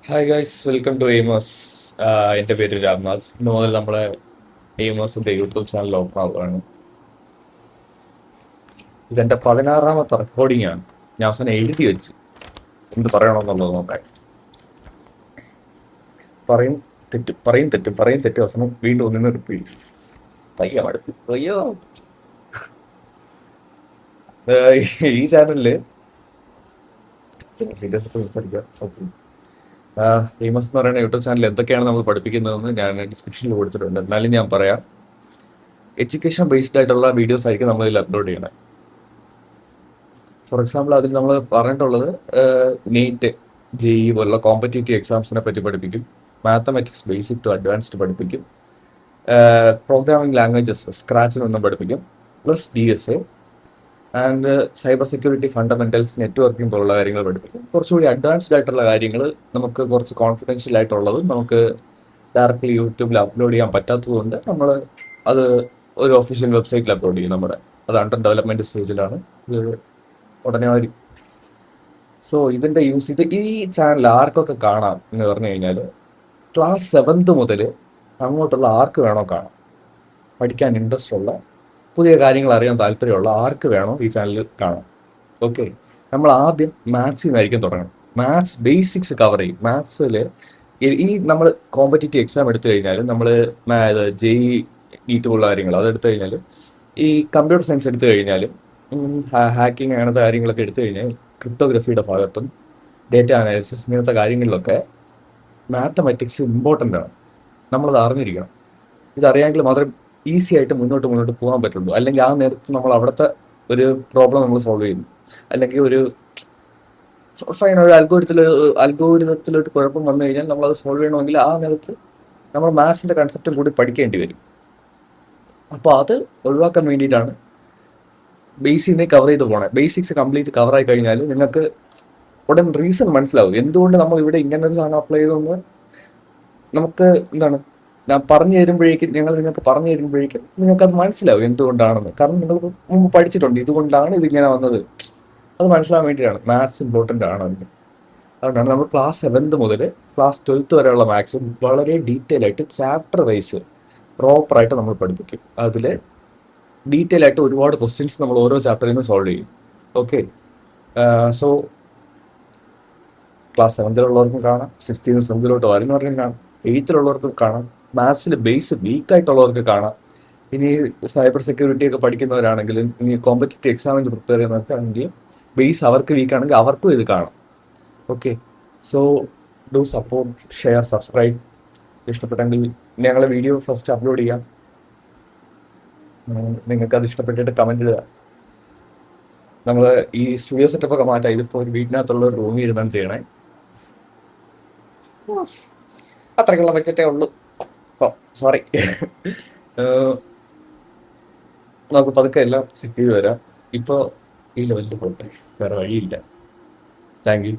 Hi guys, welcome to Aimers. എൻ്റെ പേര് രാംനാഥ്. ഇന്ന് മുതൽ നമ്മുടെ എയിമേഴ്സിൻ്റെ യൂട്യൂബ് ചാനൽ ഓപ്പൺ ആവുകയാണ്. ഇതെൻ്റെ 16ാമത്തെ റെക്കോർഡിംഗ് ആണ്. ഞാൻ അവസാനം എഴുതി വെച്ച് എന്ത് പറയണമെന്നുള്ളത് നോക്കാൻ. പറയും തെറ്റ്, പറയും തെറ്റ്, പറയും തെറ്റ്, അവസാനം വീണ്ടും ഒന്നിന്ന് റിപ്പീറ്റ്. പയ്യ അടുത്ത് അയ്യോ. ഈ ചാനലില് സീരിയസ് സംസാരിക്കാം. ഓക്കെ. എയിമസ് എന്ന് പറയുന്ന യൂട്യൂബ് ചാനൽ എന്തൊക്കെയാണ് നമ്മൾ പഠിപ്പിക്കുന്നതെന്ന് ഞാൻ ഡിസ്ക്രിപ്ഷനിൽ കൊടുത്തിട്ടുണ്ട്. എന്നാലും ഞാൻ പറയാം. എഡ്യൂക്കേഷൻ ബേസ്ഡ് ആയിട്ടുള്ള വീഡിയോസ് ആയിരിക്കും നമ്മൾ ഇതിൽ അപ്ലോഡ് ചെയ്യണത്. ഫോർ എക്സാമ്പിൾ, അതിൽ നമ്മൾ പറഞ്ഞിട്ടുള്ളത് നീറ്റ്, ജെഇ പോലുള്ള കോമ്പറ്റേറ്റീവ് എക്സാംസിനെ പറ്റി പഠിപ്പിക്കും. മാത്തമാറ്റിക്സ് ബേസിക് ടു അഡ്വാൻസ്ഡ് പഠിപ്പിക്കും. പ്രോഗ്രാമിംഗ് ലാംഗ്വേജസ് സ്ക്രാച്ചിൽ നിന്നും പഠിപ്പിക്കും. Plus DSA and cyber security fundamentals, networking പോലുള്ള കാര്യങ്ങൾ പഠിപ്പിക്കും. കുറച്ചുകൂടി അഡ്വാൻസ്ഡ് ആയിട്ടുള്ള കാര്യങ്ങൾ, നമുക്ക് കുറച്ച് കോൺഫിഡൻഷ്യൽ ആയിട്ടുള്ളത് നമുക്ക് ഡയറക്റ്റ്ലി യൂട്യൂബിൽ അപ്ലോഡ് ചെയ്യാൻ പറ്റാത്തതുകൊണ്ട് നമ്മൾ അത് ഒരു ഒഫീഷ്യൽ വെബ്സൈറ്റിൽ അപ്ലോഡ് ചെയ്യും. അത് അണ്ടർ ഡെവലപ്മെന്റ് സ്റ്റേജിലാണ്. ഇത് ഉടനെ വരും. സോ ഇതിന്റെ യൂസ്, ഈ ചാനൽ ആർക്കൊക്കെ കാണാം എന്ന് പറഞ്ഞു കഴിഞ്ഞാൽ, ക്ലാസ് 7th മുതൽ അങ്ങോട്ടുള്ള ആർക്ക് വേണോ കാണാം. പഠിക്കാൻ ഇൻട്രസ്റ്റ് ഉള്ള, പുതിയ കാര്യങ്ങൾ അറിയാൻ താല്പര്യമുള്ള ആർക്ക് വേണോ ഈ ചാനൽ കാണാം. ഓക്കെ. നമ്മൾ ആദ്യം മാത്സിൽ നിന്നായിരിക്കും തുടങ്ങണം. മാത്സ് ബേസിക്സ് കവർ ചെയ്യും. മാത്സിൽ ഈ നമ്മൾ കോമ്പറ്റേറ്റീവ് എക്സാം എടുത്തു കഴിഞ്ഞാൽ, നമ്മൾ ജെഇ നീറ്റ് പോലുള്ള കാര്യങ്ങൾ അതെടുത്തു കഴിഞ്ഞാൽ, ഈ കമ്പ്യൂട്ടർ സയൻസ് എടുത്തു കഴിഞ്ഞാലും, ഹാക്കിങ് അങ്ങനത്തെ കാര്യങ്ങളൊക്കെ എടുത്തു കഴിഞ്ഞാൽ, ക്രിപ്റ്റോഗ്രഫിയുടെ ഭാഗത്തും ഡേറ്റ അനാലിസിസ് ഇങ്ങനത്തെ കാര്യങ്ങളിലൊക്കെ മാത്തമാറ്റിക്സ് ഇമ്പോർട്ടൻ്റ് ആണ്. നമ്മളത് അറിഞ്ഞിരിക്കണം. ഇതറിയാമെങ്കിൽ മാത്രമേ ഈസി ആയിട്ട് മുന്നോട്ട് പോകാൻ പറ്റുള്ളൂ. അല്ലെങ്കിൽ ആ നേരത്ത് നമ്മൾ അവിടുത്തെ ഒരു പ്രോബ്ലം നമ്മൾ സോൾവ് ചെയ്യുന്നു, അല്ലെങ്കിൽ ഒരു ഫൈൻ ഒരു അൽഗോരിതത്തിലൊരു കുഴപ്പം വന്നു കഴിഞ്ഞാൽ നമ്മളത് സോൾവ് ചെയ്യണമെങ്കിൽ ആ നേരത്ത് നമ്മൾ മാത്സിന്റെ കൺസെപ്റ്റും കൂടി പഠിക്കേണ്ടി വരും. അപ്പോൾ അത് ഒഴിവാക്കാൻ വേണ്ടിയിട്ടാണ് ബേസിനെ കവർ ചെയ്ത് പോണേ. ബേസിക്സ് കംപ്ലീറ്റ് കവർ ആയി കഴിഞ്ഞാൽ നിങ്ങൾക്ക് ഉടൻ റീസൺ മനസ്സിലാവും എന്തുകൊണ്ട് നമ്മൾ ഇവിടെ ഇങ്ങനെ ഒരു സാധനം അപ്ലൈ ചെയ്തെന്ന്. നമുക്ക് എന്താണ്, ഞാൻ പറഞ്ഞു തരുമ്പോഴേക്കും, നിങ്ങൾക്ക് പറഞ്ഞു തരുമ്പോഴേക്കും നിങ്ങൾക്കത് മനസ്സിലാവും എന്തുകൊണ്ടാണെന്ന്. കാരണം നിങ്ങൾ മുമ്പ് പഠിച്ചിട്ടുണ്ട്, ഇതുകൊണ്ടാണ് ഇതിങ്ങനെ വന്നത്. അത് മനസ്സിലാൻ വേണ്ടിയിട്ടാണ്. മാത്സ് ഇമ്പോർട്ടൻ്റ് ആണ് അതിന്. അതുകൊണ്ടാണ് നമ്മൾ ക്ലാസ് 7th മുതൽ ക്ലാസ് 12th വരെയുള്ള മാത്സ് വളരെ ഡീറ്റെയിൽ ആയിട്ട് ചാപ്റ്റർ വൈസ് പ്രോപ്പറായിട്ട് നമ്മൾ പഠിപ്പിക്കും. അതിൽ ഡീറ്റെയിൽ ആയിട്ട് ഒരുപാട് ക്വസ്റ്റ്യൻസ് നമ്മൾ ഓരോ ചാപ്റ്ററിൽ നിന്ന് സോൾവ് ചെയ്യും. ഓക്കെ. സോ ക്ലാസ് 7th കാണാം, 6th 7th വരുന്നവർക്കും കാണാം, 8th കാണാം. മാത്സിൽ ബേസ് വീക്കായിട്ടുള്ളവർക്ക് കാണാം. ഇനി സൈബർ സെക്യൂരിറ്റി ഒക്കെ പഠിക്കുന്നവരാണെങ്കിലും, ഇനി കോമ്പറ്റേറ്റീവ് എക്സാമിന് പ്രിപ്പയർ ചെയ്യുന്നവർക്കാണെങ്കിൽ ബേസ് അവർക്ക് വീക്കാണെങ്കിൽ അവർക്കും ഇത് കാണാം. Okay. So do support, share, subscribe. ഇഷ്ടപ്പെട്ടെങ്കിൽ ഞങ്ങളെ വീഡിയോ ഫസ്റ്റ് അപ്ലോഡ് ചെയ്യാം. നിങ്ങൾക്ക് അത് ഇഷ്ടപ്പെട്ടിട്ട് കമന്റ് ഇടുക. നമ്മൾ ഈ സ്റ്റുഡിയോ സെറ്റപ്പ് ഒക്കെ മാറ്റാം. ഇതിപ്പോൾ ഒരു വീട്ടിനകത്തുള്ള ഒരു റൂമിൽ ഇരുന്നാണ് ചെയ്യണേ. അത്രയ്ക്കുള്ള ബഡ്ജറ്റേ ഉള്ളൂ. സോറി. നമുക്ക് പതുക്കെ എല്ലാം സെറ്റ് ചെയ്ത് വരാം. ഇപ്പോൾ ഈ ലെവലിൽ പോട്ടെ, വേറെ വഴിയില്ല. Thank you.